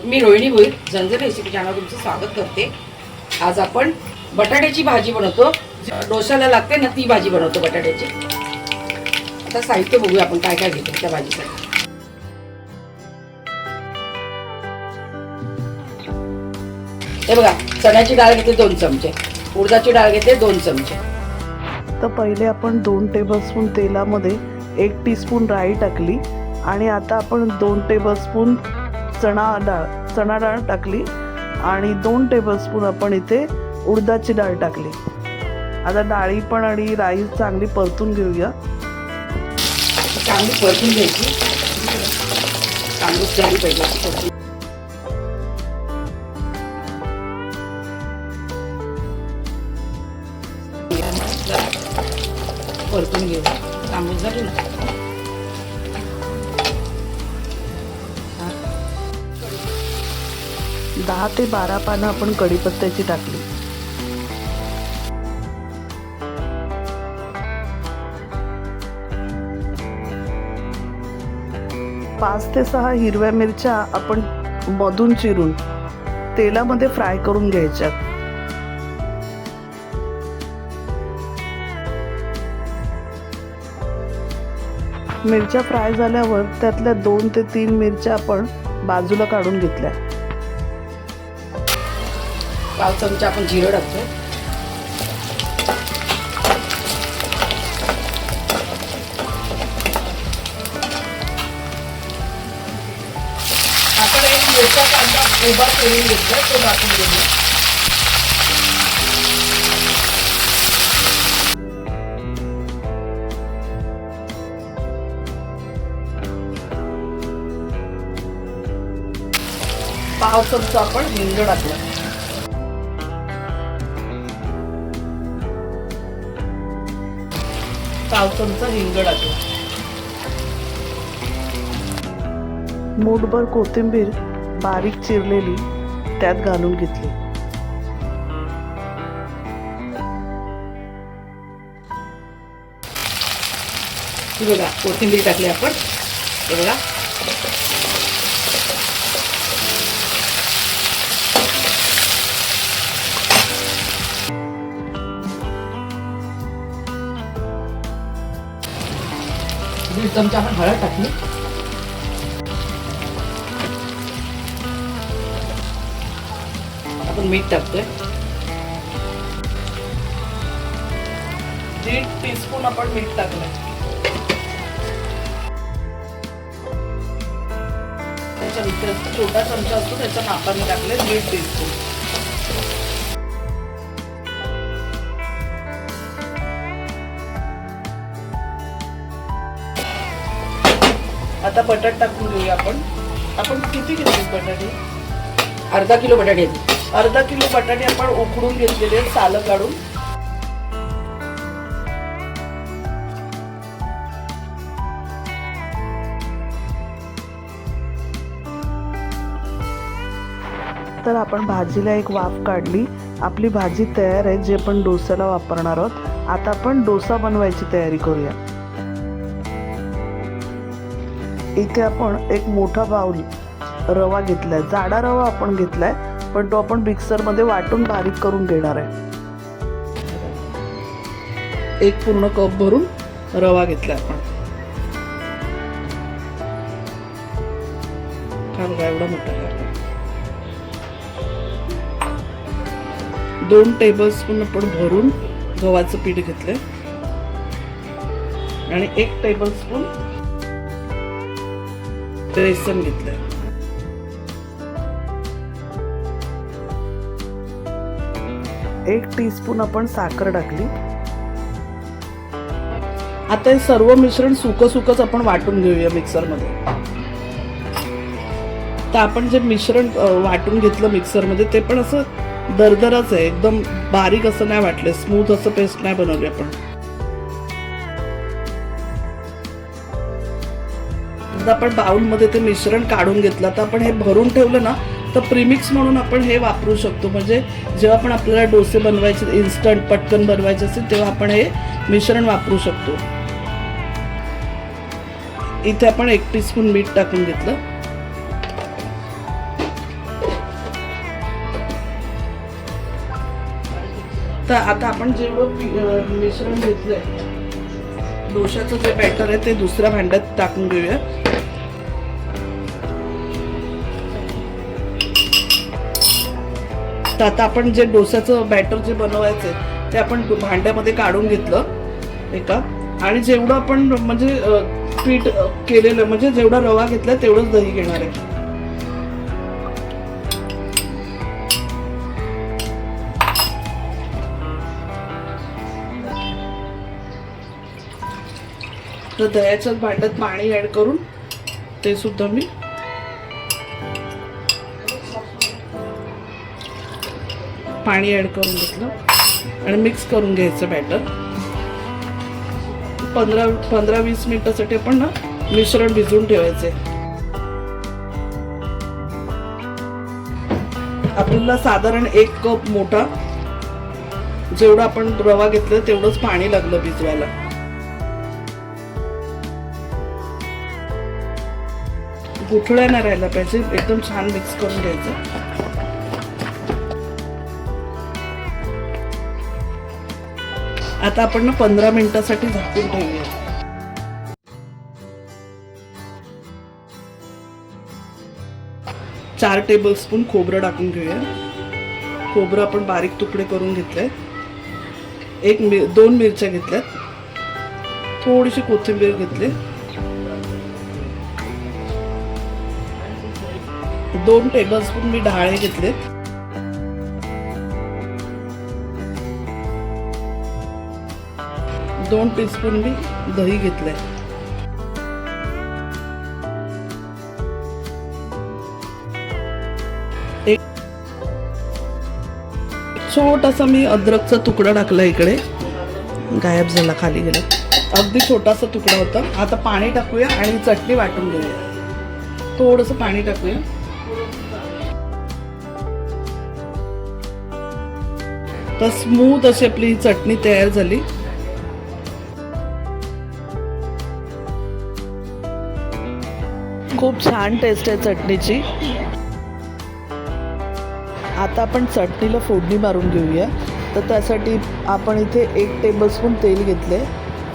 मी Rohini Bhoir झणझण recipe channel तुमचं स्वागत करते। आज आपण बटाट्याची भाजी बनवतो। डोशाला लागते ना ती भाजी बनवतो बटाट्याची। आता साहित्य बघूया आपण काय काय घेतो त्या भाजीसाठी। हे बघा, चण्याची डाळ घेते 2 चमचे, उडदाची डाळ घेते 2 चमचे। तर पहिले आपण 2 टेबलस्पून तेलामध्ये 1 टीस्पून राई टाकली आणि आता आपण 2 टेबलस्पून चणा डाळ टाकली आणि 2 टेबलस्पून आपण इथे उडदाची डाळ टाकली। आता डाळी पण आणि राई चांगली परतून घेऊया। चांगली परतून घ्यायची, तांदूळ झाली पाहिजे। परतून घेऊ, तांदूळ झाली ना। 10 ते 12 पानं आपण कढीपत्त्याची टाकली। 5 ते 6 हिरव्या मिरच्या आपण मधून चिरून तेलामध्ये फ्राय करून घ्यायच्या। मिरच्या फ्राय झाल्यावर त्यातल्या 2 ते 3 मिरच्या आपण बाजूला काढून घेतल्या। 1 चमचा आपण जिरं टाकतो। आपण एक मोठा कांदा उभा करून घेतला, तो टाकून घेऊया। पाव चमचा आपण हिंग टाकला। पाव चमचा हिंग टाकला। मूठभर कोथिंबीर बारीक चिरलेली त्यात घालून घेतली। ही बघा, कोथिंबीर टाकली आपण। हे बघा, दीड चमचा आपण हळद टाकली। आपण मीठ टाकतोय, 1.5 टीस्पून आपण मीठ टाकलं। त्याच्या छोटा चमचा असतो त्याच्या मापाने टाकले 1.5 टीस्पून। आता बटाटे टाकून घेऊया आपण। आपण किती घेतले बटाटे? अर्धा किलो बटाटे आहेत। अर्धा किलो बटाटे आपण उकडून घेतलेले, सालं काढून। तर आपण भाजीला एक वाफ काढली। आपली भाजी तयार आहे, जी आपण डोस्याला वापरणार आहोत। आता आपण डोसा बनवायची तयारी करूया। इथे आपण एक मोठा बाउल रवा घेतलाय, जाडा रवा आपण घेतलाय, पण तो आपण मिक्सर मध्ये वाटून बारीक करून घेणार आहे। 1 पूर्ण कप भरून रवा घेतलाय आपण। एवढा मोठा आहे। 2 टेबलस्पून आपण भरून गव्हाचं पीठ घेतलंय आणि 1 टेबलस्पून बेसन घेतलंय। 1 टीस्पून आपण साखर टाकली। आता हे सर्व मिश्रण सुकंच आपण वाटून घेऊया मिक्सर मध्ये। तर आपण जे मिश्रण वाटून घेतलं मिक्सर मध्ये ते पण असं दरदरच आहे, एकदम बारीक असं नाही वाटलं, स्मूथ असं पेस्ट नाही बनवली आपण। आता आपण बाउल मध्ये ते मिश्रण काढून घेतलं। तर आपण हे भरून ठेवलं ना, तर प्रीमिक्स म्हणून आपण हे वापरू शकतो। म्हणजे जेव्हा आपण आपल्याला डोसे बनवायचे, इन्स्टंट पटकन बनवायचे असेल, तेव्हा आपण हे मिश्रण वापरू शकतो। इथे आपण 1 टीस्पून मीठ टाकून घेतलं। तर आता आपण जेवढं मिश्रण घेतलंय डोशाचं जे बॅटर आहे ते दुसऱ्या भांड्यात टाकून घेऊया. तर आता आपण जे डोशाचं बॅटर जे बनवायचं ते आपण भांड्यामध्ये काढून घेतलं एका. आणि जेवढं आपण म्हणजे पीठ केलेलं म्हणजे जेवढा रवा घेतला तेवढंच दही घेणार आहे. तर दह्याच्याच भांड्यात पाणी ऍड करून ते सुद्धा मी पाणी ऍड करून घेतलं आणि मिक्स करून घ्यायचं बॅटर. 15-20 मिनिटासाठी आपण ना मिश्रण भिजवून ठेवायचे. आपल्याला साधारण 1 कप मोठा जेवढा आपण रवा घेतला तेवढंच पाणी लागलं भिजवायला. गुठळ्या नाही राहायला पाहिजे, एकदम छान मिक्स करून घ्यायचं. आता आपण ना 15 मिनिटासाठी झाकून ठेवूया. चार टेबलस्पून खोबरं टाकून घेऊया. खोबरं आपण बारीक तुकडे करून घेतले. 2 मिरच्या घेतल्यात. थोडीशी कोथिंबीर घेतली. 2 टेबलस्पून मी डाळे घेतले. 2 टीस्पून मी दही घेतलंय. एक छोटासा मी अद्रकचा तुकडा टाकला इकडे, गायब झाला, खाली गेला. अगदी छोटासा तुकडा होता. आता पाणी टाकूया आणि चटणी वाटून घेऊया. थोडंसं पाणी टाकूया. तर स्मूथ अशी आपली चटणी तयार झाली. खूप छान टेस्ट आहे चटणीची. आता आपण चटणीला फोडणी मारून घेऊया. तर त्यासाठी आपण इथे 1 टेबलस्पून तेल घेतले.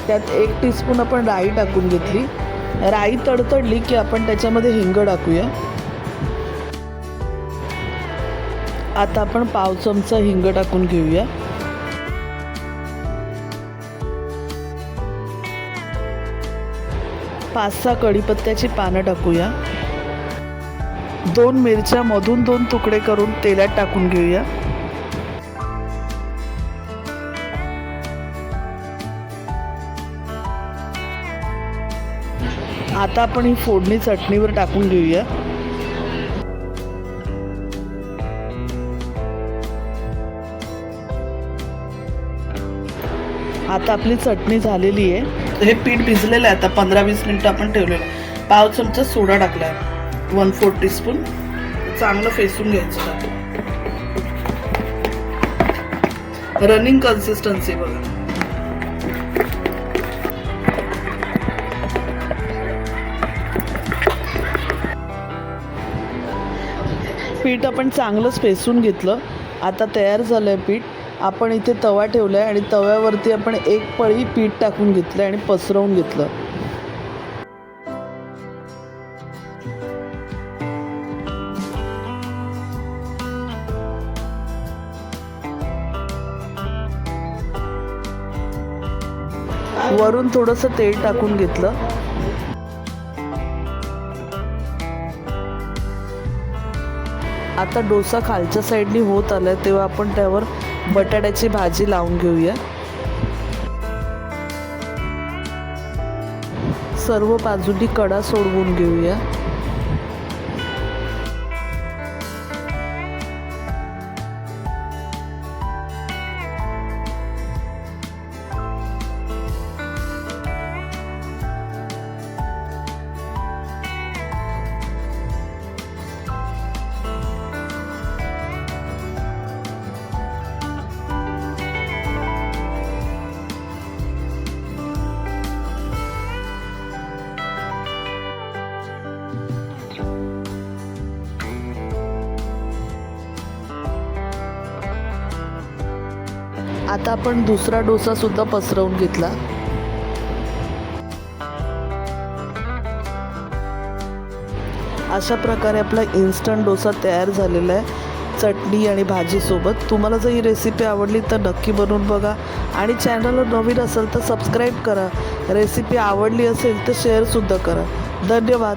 त्यात 1 टीस्पून आपण राई टाकून घेतली. राई तडतडली की आपण त्याच्यामध्ये हिंग टाकूया. आता आपण पाव चमचा हिंग टाकून घेऊया. पाच 6 कढीपत्त्याची पानं टाकूया. 2 मिरच्या मधून 2 तुकडे करून तेलात टाकून घेऊया. आता आपण ही फोडणी चटणीवर टाकून घेऊया. आता आपली चटणी झालेली आहे. हे पीठ भिजलेलं आहे. आता 15-20 मिनिटं आपण ठेवलेलं आहे. पाव चमचा सोडा टाकला आहे. 1/4 टीस्पून. चांगलं फेसून घ्यायचं. रनिंग कन्सिस्टन्सी बघा. पीठ आपण चांगलंच फेसून घेतलं. आता तयार झालं आहे पीठ. आपण इथे तवा ठेवला आहे आणि तव्यावरती आपण 1 पळी पीठ टाकून घेतलं आणि पसरवून घेतलं. वरून थोडंसं तेल टाकून घेतलं. आता डोसा खालच्या साईडनी होत आलाय तेव्हा आपण त्यावर बटाट्याची भाजी लावून घेऊया. सर्व बाजूंनी कडा सोडवून घेऊया. आता आपण दुसरा डोसासुद्धा पसरवून घेतला. अशा प्रकारे आपला इन्स्टंट डोसा तयार झालेला आहे चटणी आणि भाजीसोबत. तुम्हाला जर ही रेसिपी आवडली तर नक्की बनवून बघा आणि चॅनलवर नवीन असेल तर सबस्क्राईब करा. रेसिपी आवडली असेल तर शेअरसुद्धा करा. धन्यवाद.